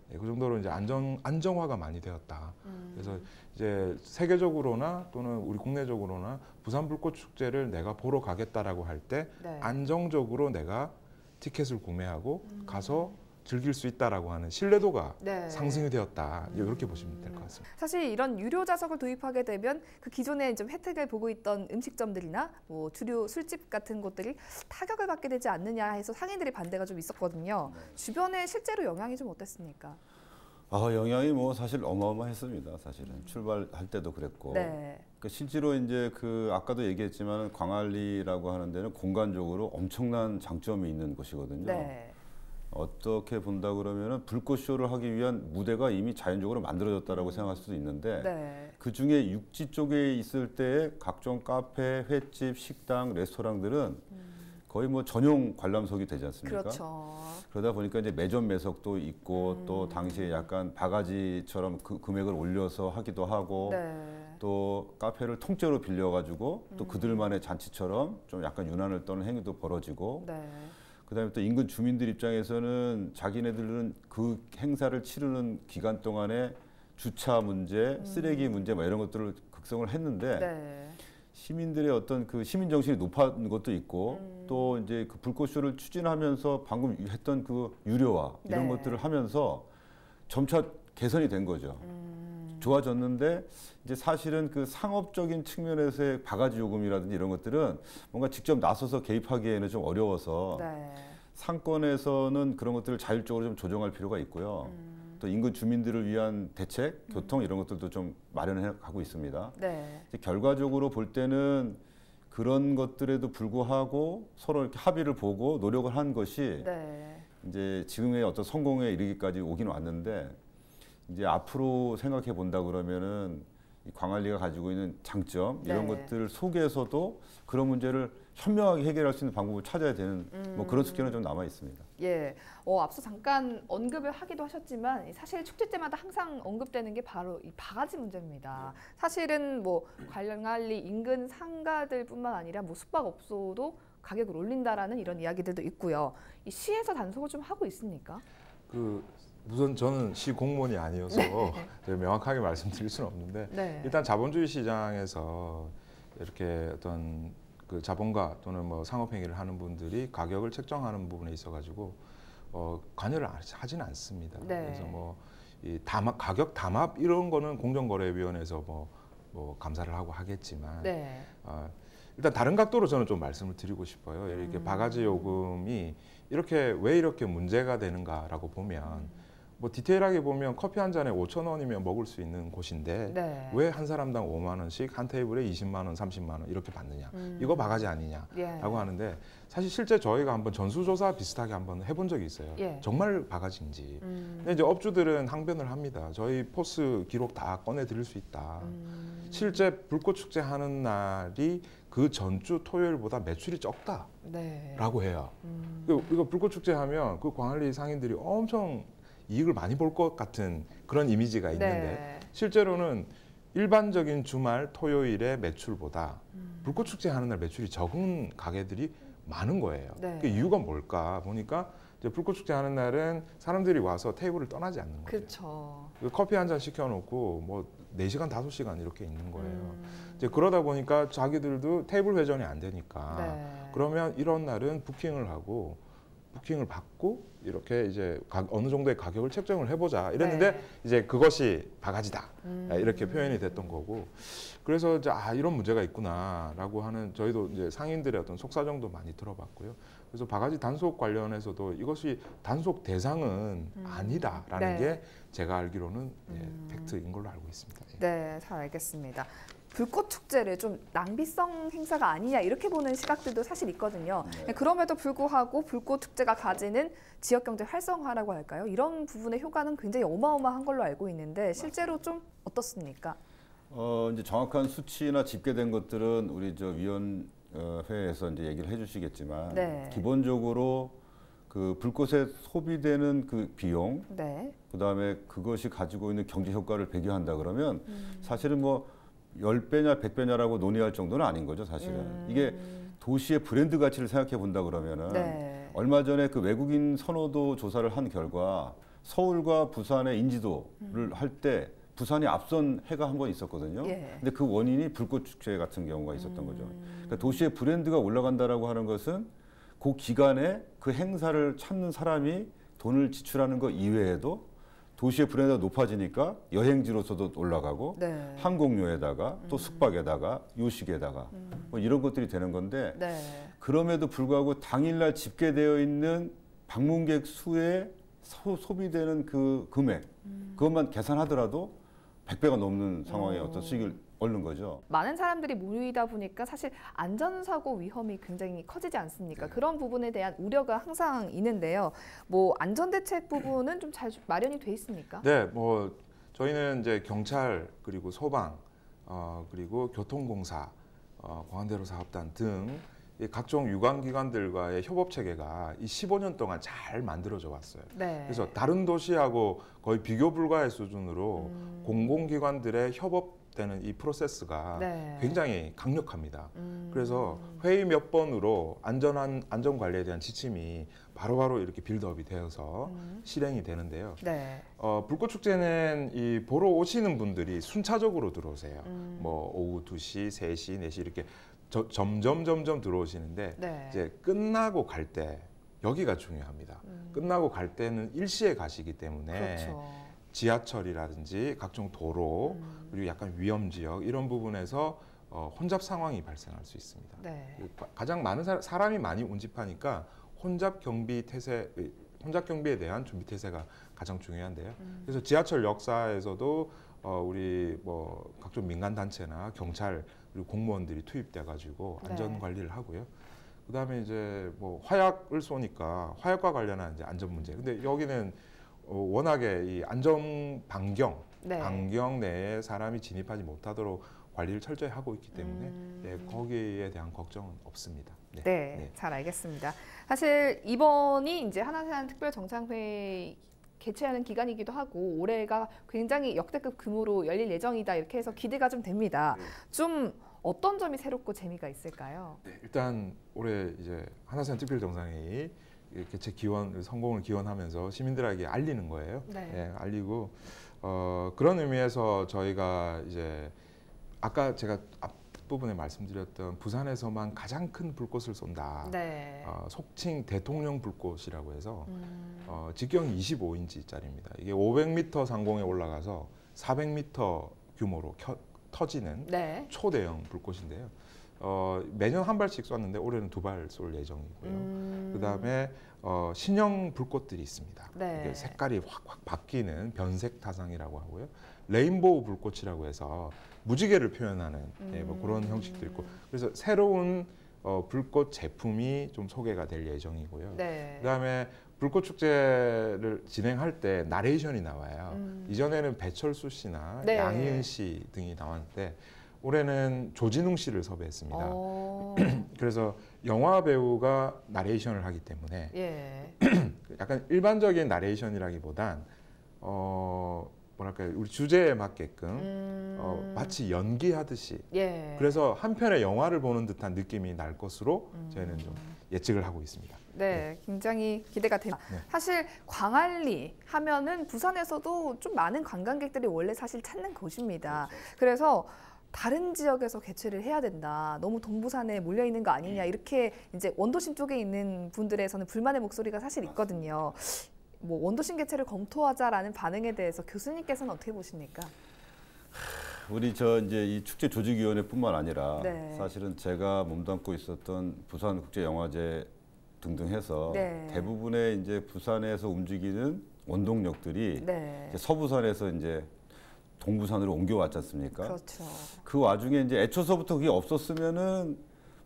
네, 그 정도로 이제 안정화가 많이 되었다. 그래서 이제 세계적으로나 또는 우리 국내적으로나 부산 불꽃 축제를 내가 보러 가겠다라고 할 때 네. 안정적으로 내가 티켓을 구매하고 가서 즐길 수 있다라고 하는 신뢰도가 네. 상승이 되었다. 이렇게 보시면 될 것 같습니다. 사실 이런 유료 좌석을 도입하게 되면 그 기존에 좀 혜택을 보고 있던 음식점들이나 뭐 주류 술집 같은 곳들이 타격을 받게 되지 않느냐 해서 상인들의 반대가 좀 있었거든요. 주변에 실제로 영향이 좀 어땠습니까? 영향이 뭐 사실 어마어마했습니다. 사실은 출발할 때도 그랬고. 네. 실제로 이제 그 아까도 얘기했지만 광안리라고 하는 데는 공간적으로 엄청난 장점이 있는 곳이거든요. 네. 어떻게 본다 그러면은 불꽃쇼를 하기 위한 무대가 이미 자연적으로 만들어졌다라고 생각할 수도 있는데 네. 그 중에 육지 쪽에 있을 때 각종 카페, 횟집, 식당, 레스토랑들은 거의 뭐 전용 관람석이 되지 않습니까? 그렇죠. 그러다 보니까 이제 매점 매석도 있고 또 당시에 약간 바가지처럼 그 금액을 올려서 하기도 하고 네. 또 카페를 통째로 빌려가지고 또 그들만의 잔치처럼 좀 약간 유난을 떠는 행위도 벌어지고 네. 그다음에 또 인근 주민들 입장에서는 자기네들은 그 행사를 치르는 기간 동안에 주차 문제, 쓰레기 문제 뭐 이런 것들을 극성을 했는데 네. 시민들의 어떤 그 시민 정신이 높아진 것도 있고 또 이제 그 불꽃쇼를 추진하면서 방금 했던 그 유료화 이런 네. 것들을 하면서 점차 개선이 된 거죠. 좋아졌는데 이제 사실은 그 상업적인 측면에서의 바가지 요금이라든지 이런 것들은 뭔가 직접 나서서 개입하기에는 좀 어려워서 네. 상권에서는 그런 것들을 자율적으로 좀 조정할 필요가 있고요. 또 인근 주민들을 위한 대책, 교통 이런 것들도 좀 마련해 가고 있습니다. 네. 이제 결과적으로 볼 때는 그런 것들에도 불구하고 서로 이렇게 합의를 보고 노력을 한 것이 네. 이제 지금의 어떤 성공에 이르기까지 오긴 왔는데 이제 앞으로 생각해 본다 그러면은 이 광안리가 가지고 있는 장점 이런 네. 것들 속에서도 그런 문제를 현명하게 해결할 수 있는 방법을 찾아야 되는 뭐 그런 숙제는 좀 남아 있습니다. 예, 앞서 잠깐 언급을 하기도 하셨지만 사실 축제 때마다 항상 언급되는 게 바로 이 바가지 문제입니다. 사실은 뭐 광안리 인근 상가들뿐만 아니라 뭐 숙박업소도 가격을 올린다라는 이런 이야기들도 있고요. 이 시에서 단속을 좀 하고 있습니까? 우선 저는 시 공무원이 아니어서 제가 명확하게 말씀드릴 수는 없는데 네. 일단 자본주의 시장에서 이렇게 어떤 그 자본가 또는 뭐 상업행위를 하는 분들이 가격을 책정하는 부분에 있어가지고 관여를 하지는 않습니다. 네. 그래서 뭐 이 가격 담합 이런 거는 공정거래위원회에서 뭐 감사를 하고 하겠지만 네. 일단 다른 각도로 저는 좀 말씀을 드리고 싶어요. 이렇게 바가지 요금이 왜 이렇게 문제가 되는가라고 보면 뭐 디테일하게 보면 커피 한 잔에 5,000원이면 먹을 수 있는 곳인데 네. 왜 한 사람당 5만 원씩 한 테이블에 20만 원, 30만 원 이렇게 받느냐. 이거 바가지 아니냐라고 예. 하는데 사실 실제 저희가 한번 전수조사 비슷하게 한번 해본 적이 있어요. 예. 정말 바가지인지. 근데 이제 업주들은 항변을 합니다. 저희 포스 기록 다 꺼내 드릴 수 있다. 실제 불꽃 축제 하는 날이 그 전주 토요일보다 매출이 적다라고 네. 해요. 이거 불꽃 축제 하면 그 광안리 상인들이 엄청 이익을 많이 볼 것 같은 그런 이미지가 있는데 네. 실제로는 일반적인 주말 토요일의 매출보다 불꽃 축제 하는 날 매출이 적은 가게들이 많은 거예요. 네. 그 이유가 뭘까 보니까 이제 불꽃 축제 하는 날은 사람들이 와서 테이블을 떠나지 않는 거예요. 그렇죠. 커피 한 잔 시켜놓고 뭐 4시간, 5시간 이렇게 있는 거예요. 이제 그러다 보니까 자기들도 테이블 회전이 안 되니까 네. 그러면 이런 날은 부킹을 받고 이렇게 이제 어느 정도의 가격을 책정을 해보자 이랬는데 네. 이제 그것이 바가지다 이렇게 표현이 됐던 거고 그래서 이제 이런 문제가 있구나라고 하는 저희도 이제 상인들의 어떤 속사정도 많이 들어봤고요. 그래서 바가지 단속 관련해서도 이것이 단속 대상은 아니다라는 네. 게 제가 알기로는 팩트인 걸로 알고 있습니다. 네, 잘 알겠습니다. 불꽃 축제를 좀 낭비성 행사가 아니냐 이렇게 보는 시각들도 사실 있거든요. 네. 그럼에도 불구하고 불꽃 축제가 가지는 지역 경제 활성화라고 할까요? 이런 부분의 효과는 굉장히 어마어마한 걸로 알고 있는데 실제로 좀 어떻습니까? 이제 정확한 수치나 집계된 것들은 우리 저 위원회에서 이제 얘기를 해주시겠지만 네. 기본적으로 그 불꽃에 소비되는 그 비용, 네. 그다음에 그것이 가지고 있는 경제 효과를 비교한다 그러면 사실은 뭐 10배냐 100배냐라고 논의할 정도는 아닌 거죠, 사실은. 이게 도시의 브랜드 가치를 생각해 본다 그러면은 네. 얼마 전에 그 외국인 선호도 조사를 한 결과 서울과 부산의 인지도를 할 때 부산이 앞선 해가 한 번 있었거든요. 예. 근데 그 원인이 불꽃 축제 같은 경우가 있었던 거죠. 그러니까 도시의 브랜드가 올라간다라고 하는 것은 그 기간에 그 행사를 찾는 사람이 돈을 지출하는 것 이외에도 도시의 브랜드가 높아지니까 여행지로서도 올라가고 네. 항공료에다가 또 숙박에다가 요식에다가 뭐 이런 것들이 되는 건데 네. 그럼에도 불구하고 당일날 집계되어 있는 방문객 수에 소비되는 그 금액 그것만 계산하더라도 100배가 넘는 상황의 어떤 수익을 얻는 거죠. 많은 사람들이 모이다 보니까 사실 안전사고 위험이 굉장히 커지지 않습니까? 그런 부분에 대한 우려가 항상 있는데요. 뭐 안전대책 부분은 좀 잘 마련이 돼 있습니까? 네, 뭐 저희는 이제 경찰 그리고 소방 그리고 교통공사, 광안대로 사업단 등 이 각종 유관기관들과의 협업 체계가 이 15년 동안 잘 만들어져 왔어요. 네. 그래서 다른 도시하고 거의 비교 불가의 수준으로 공공기관들의 협업되는 이 프로세스가 네. 굉장히 강력합니다. 그래서 회의 몇 번으로 안전 관리에 대한 지침이 바로바로 이렇게 빌드업이 되어서 실행이 되는데요. 네. 불꽃 축제는 이 보러 오시는 분들이 순차적으로 들어오세요. 뭐 오후 2시, 3시, 4시 이렇게 점점 들어오시는데 네. 이제 끝나고 갈 때 여기가 중요합니다. 끝나고 갈 때는 일시에 가시기 때문에 그렇죠. 지하철이라든지 각종 도로 그리고 약간 위험 지역 이런 부분에서 혼잡 상황이 발생할 수 있습니다. 네. 가장 많은 사람이 많이 운집하니까 혼잡 경비에 대한 준비 태세가 가장 중요한데요. 그래서 지하철 역사에서도 우리 뭐 각종 민간 단체나 경찰 그리고 공무원들이 투입돼 가지고 안전 관리를 하고요. 그다음에 이제 뭐 화약을 쏘니까 화약과 관련한 이제 안전 문제. 근데 여기는 워낙에 이 안전 반경 내에 사람이 진입하지 못하도록 관리를 철저히 하고 있기 때문에 거기에 대한 걱정은 없습니다. 네, 잘 알겠습니다. 사실 이번이 이제 한아세안 특별정상회의 개최하는 기간이기도 하고 올해가 굉장히 역대급 규모로 열릴 예정이다 이렇게 해서 기대가 좀 됩니다. 좀 어떤 점이 새롭고 재미가 있을까요? 네, 일단 올해 이제 한아세안 특별정상회의 개최 성공을 기원하면서 시민들에게 알리는 거예요. 네, 알리고 그런 의미에서 저희가 이제 아까 제가 앞부분에 말씀드렸던 부산에서만 가장 큰 불꽃을 쏜다. 네. 속칭 대통령 불꽃이라고 해서 직경이 25인치짜리입니다. 이게 500m 상공에 올라가서 400m 규모로 터지는 초대형 불꽃인데요. 매년 한 발씩 쐈는데 올해는 2발 쏠 예정이고요. 그다음에 신형 불꽃들이 있습니다. 이게 색깔이 확 바뀌는 변색 타상이라고 하고요. 레인보우 불꽃이라고 해서 무지개를 표현하는 뭐 그런 형식도 있고 그래서 새로운 불꽃 제품이 좀 소개가 될 예정이고요. 그다음에 불꽃 축제를 진행할 때 나레이션이 나와요. 이전에는 배철수 씨나 양희은 씨 등이 나왔는데 올해는 조진웅 씨를 섭외했습니다. 그래서 영화 배우가 나레이션을 하기 때문에 약간 일반적인 나레이션이라기보단 뭐랄까요, 우리 주제에 맞게끔 마치 연기하듯이 그래서 한 편의 영화를 보는 듯한 느낌이 날 것으로 저희는 좀 예측을 하고 있습니다. 네, 굉장히 기대가 됩니다. 사실 광안리 하면은 부산에서도 좀 많은 관광객들이 원래 사실 찾는 곳입니다. 그래서 다른 지역에서 개최를 해야 된다. 너무 동부산에 몰려 있는 거 아니냐. 이렇게 이제 원도심 쪽에 있는 분들에서는 불만의 목소리가 사실 있거든요. 뭐 원도심 개최를 검토하자라는 반응에 대해서 교수님께서는 어떻게 보십니까? 우리 이제 이 축제 조직위원회뿐만 아니라 사실은 제가 몸담고 있었던 부산국제영화제 등등 해서 대부분의 이제 부산에서 움직이는 원동력들이 이제 서부산에서 이제 동부산으로 옮겨왔지 않습니까? 그렇죠. 그 와중에 이제 애초서부터 그게 없었으면은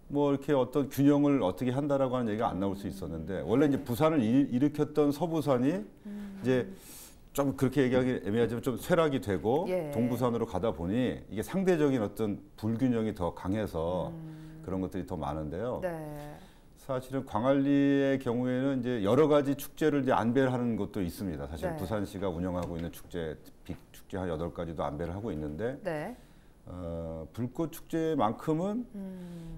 뭐 이렇게 어떤 균형을 어떻게 한다라고 하는 얘기가 안 나올 수 있었는데 원래 이제 부산을 일으켰던 서부산이 이제 좀 그렇게 얘기하기 애매하지만 좀 쇠락이 되고 동부산으로 가다 보니 이게 상대적인 어떤 불균형이 더 강해서 그런 것들이 더 많은데요. 사실은 광안리의 경우에는 이제 여러 가지 축제를 이제 안배를 하는 것도 있습니다. 사실 부산시가 운영하고 있는 축제, 빅 축제 한 8가지도 안배를 하고 있는데 불꽃 축제만큼은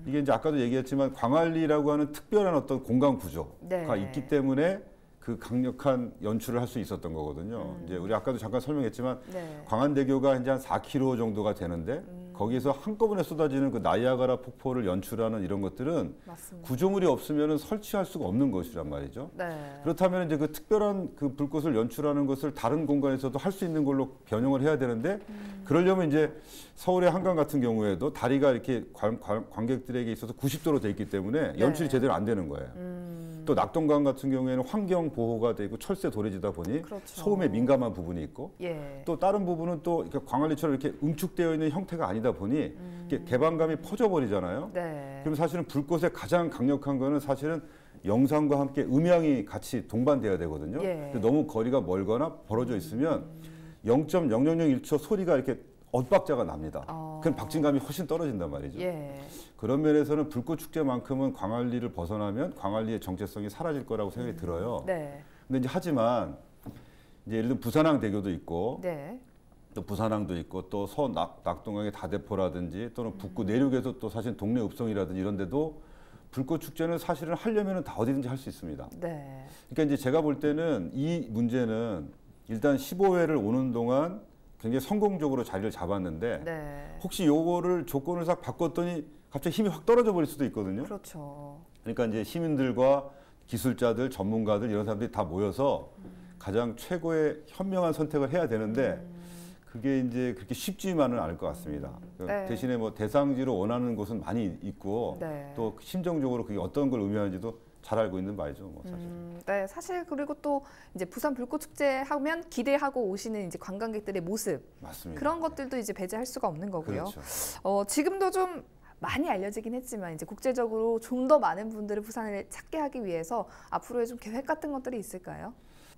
이게 이제 아까도 얘기했지만 광안리라고 하는 특별한 어떤 공간 구조가 있기 때문에 그 강력한 연출을 할 수 있었던 거거든요. 이제 우리 아까도 잠깐 설명했지만 광안대교가 이제 한 4km 정도가 되는데 거기에서 한꺼번에 쏟아지는 그 나이아가라 폭포를 연출하는 이런 것들은 맞습니다. 구조물이 없으면 설치할 수가 없는 것이란 말이죠. 네. 그렇다면 이제 그 특별한 그 불꽃을 연출하는 것을 다른 공간에서도 할 수 있는 걸로 변형을 해야 되는데 그러려면 이제 서울의 한강 같은 경우에도 다리가 이렇게 관객들에게 있어서 90도로 돼 있기 때문에 연출이 제대로 안 되는 거예요. 또 낙동강 같은 경우에는 환경 보호가 되고 철새 도래지다 보니 그렇죠. 소음에 민감한 부분이 있고 예. 또 다른 부분은 또 이렇게 광안리처럼 이렇게 응축되어 있는 형태가 아니다 보니 이렇게 개방감이 퍼져버리잖아요. 네. 그럼 사실은 불꽃의 가장 강력한 거는 사실은 영상과 함께 음향이 같이 동반돼야 되거든요. 예. 근데 너무 거리가 멀거나 벌어져 있으면 0.0001초 소리가 이렇게 엇박자가 납니다. 그럼 박진감이 훨씬 떨어진단 말이죠. 예. 그런 면에서는 불꽃 축제만큼은 광안리를 벗어나면 광안리의 정체성이 사라질 거라고 생각이 들어요. 네. 근데 이제 하지만 이제 예를 들면 부산항대교도 있고 네. 또 부산항도 있고 또 낙동강의 다대포라든지 또는 북구 내륙에서 또 사실 동네 읍성이라든지 이런 데도 불꽃 축제는 사실은 하려면은 다 어디든지 할 수 있습니다. 네. 그러니까 이제 제가 볼 때는 이 문제는 일단 15회를 오는 동안 굉장히 성공적으로 자리를 잡았는데 네. 혹시 요거를 조건을 싹 바꿨더니 갑자기 힘이 확 떨어져 버릴 수도 있거든요. 그렇죠. 그러니까 이제 시민들과 기술자들, 전문가들 이런 사람들이 다 모여서 가장 최고의 현명한 선택을 해야 되는데 그게 이제 그렇게 쉽지만은 않을 것 같습니다. 네. 대신에 뭐 대상지로 원하는 곳은 많이 있고 네. 또 심정적으로 그게 어떤 걸 의미하는지도 잘 알고 있는 바이죠, 뭐 사실. 네, 사실 그리고 또 이제 부산 불꽃 축제 하면 기대하고 오시는 이제 관광객들의 모습, 맞습니다. 그런 것들도 이제 배제할 수가 없는 거고요. 그렇죠. 지금도 좀 많이 알려지긴 했지만 이제 국제적으로 좀 더 많은 분들을 부산을 찾게 하기 위해서 앞으로의 좀 계획 같은 것들이 있을까요?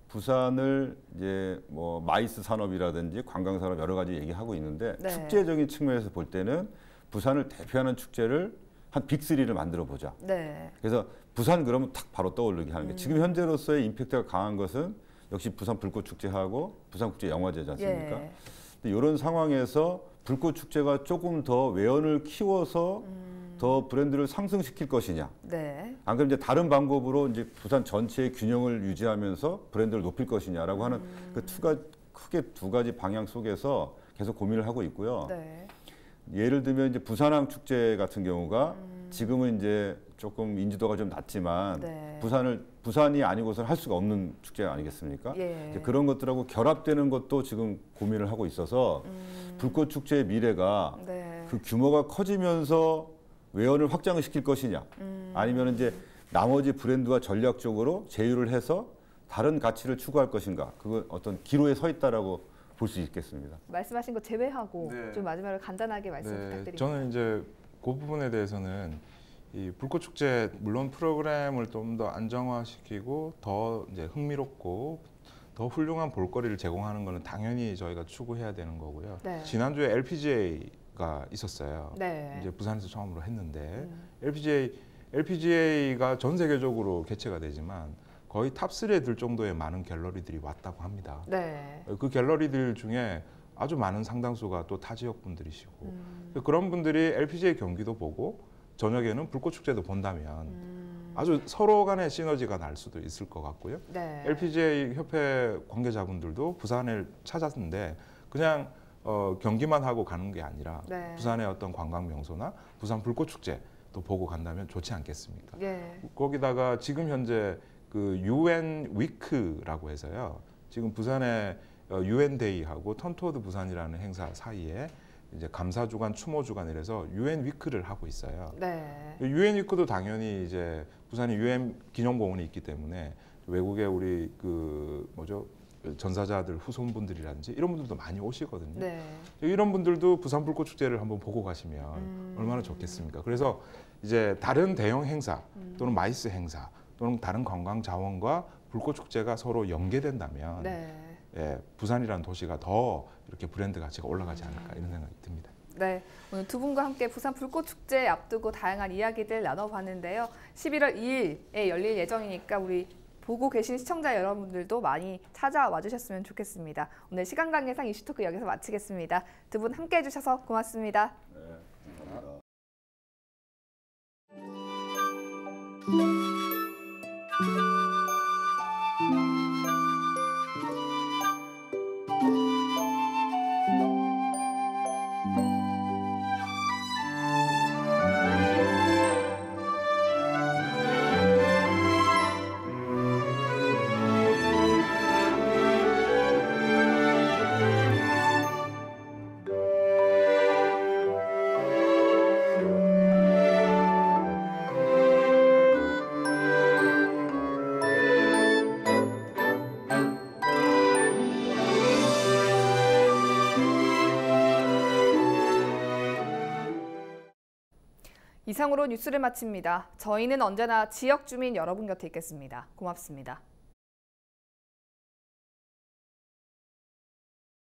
부산을 이제 뭐 마이스 산업이라든지 관광 산업 여러 가지 얘기하고 있는데 네. 축제적인 측면에서 볼 때는 부산을 대표하는 축제를 한 빅3를 만들어 보자. 네. 그래서 부산 그러면 탁 바로 떠오르게 하는 게 지금 현재로서의 임팩트가 강한 것은 역시 부산 불꽃 축제하고 부산 국제 영화제지 않습니까? 예. 근데 이런 상황에서 불꽃 축제가 조금 더 외연을 키워서 더 브랜드를 상승시킬 것이냐? 네. 안 그러면 이제 다른 방법으로 이제 부산 전체의 균형을 유지하면서 브랜드를 높일 것이냐라고 하는 크게 두 가지 방향 속에서 계속 고민을 하고 있고요. 네. 예를 들면 이제 부산항 축제 같은 경우가 지금은 이제 조금 인지도가 좀 낮지만 네. 부산이 아니고서는 할 수가 없는 축제 아니겠습니까? 예. 이제 그런 것들하고 결합되는 것도 지금 고민을 하고 있어서 불꽃 축제의 미래가 네. 그 규모가 커지면서 외연을 확장을 시킬 것이냐, 아니면 이제 나머지 브랜드와 전략적으로 제휴를 해서 다른 가치를 추구할 것인가, 그건 어떤 기로에 서 있다라고 볼 수 있겠습니다. 말씀하신 거 제외하고 네. 좀 마지막으로 간단하게 말씀 부탁드립니다. 저는 이제 그 부분에 대해서는 이 불꽃 축제 물론 프로그램을 좀 더 안정화시키고 더 이제 흥미롭고 더 훌륭한 볼거리를 제공하는 것은 당연히 저희가 추구해야 되는 거고요. 네. 지난주에 LPGA가 있었어요. 네. 이제 부산에서 처음으로 했는데 LPGA가 전 세계적으로 개최가 되지만 거의 탑3에 들 정도의 많은 갤러리들이 왔다고 합니다. 네. 그 갤러리들 중에 아주 많은 상당수가 또 타 지역 분들이시고 그런 분들이 LPGA 경기도 보고 저녁에는 불꽃 축제도 본다면 아주 서로 간의 시너지가 날 수도 있을 것 같고요. 네. LPGA 협회 관계자분들도 부산을 찾았는데 그냥 경기만 하고 가는 게 아니라 네. 부산의 어떤 관광 명소나 부산 불꽃 축제도 보고 간다면 좋지 않겠습니까? 예. 거기다가 지금 현재 그 UN 위크라고 해서요. 지금 부산에 UN 데이하고 턴투어드 부산이라는 행사 사이에 이제 감사 주간, 추모 주간 이래서 UN 위크를 하고 있어요. 네. UN 위크도 당연히 이제 부산에 UN 기념공원이 있기 때문에 외국의 우리 그 뭐죠? 전사자들 후손분들이라든지 이런 분들도 많이 오시거든요. 네. 이런 분들도 부산 불꽃 축제를 한번 보고 가시면 얼마나 좋겠습니까? 그래서 이제 다른 대형 행사 또는 마이스 행사 또는 다른 관광 자원과 불꽃 축제가 서로 연계된다면 네. 예, 부산이라는 도시가 더 이렇게 브랜드 가치가 올라가지 않을까 이런 생각이 듭니다. 네, 오늘 두 분과 함께 부산 불꽃 축제 앞두고 다양한 이야기들 나눠봤는데요. 11월 2일에 열릴 예정이니까 우리 보고 계신 시청자 여러분들도 많이 찾아와 주셨으면 좋겠습니다. 오늘 시간 관계상 이슈토크 여기서 마치겠습니다. 두 분 함께 해주셔서 고맙습니다. 네, 감사합니다. 이상으로 뉴스를 마칩니다. 저희는 언제나 지역 주민 여러분 곁에 있겠습니다. 고맙습니다.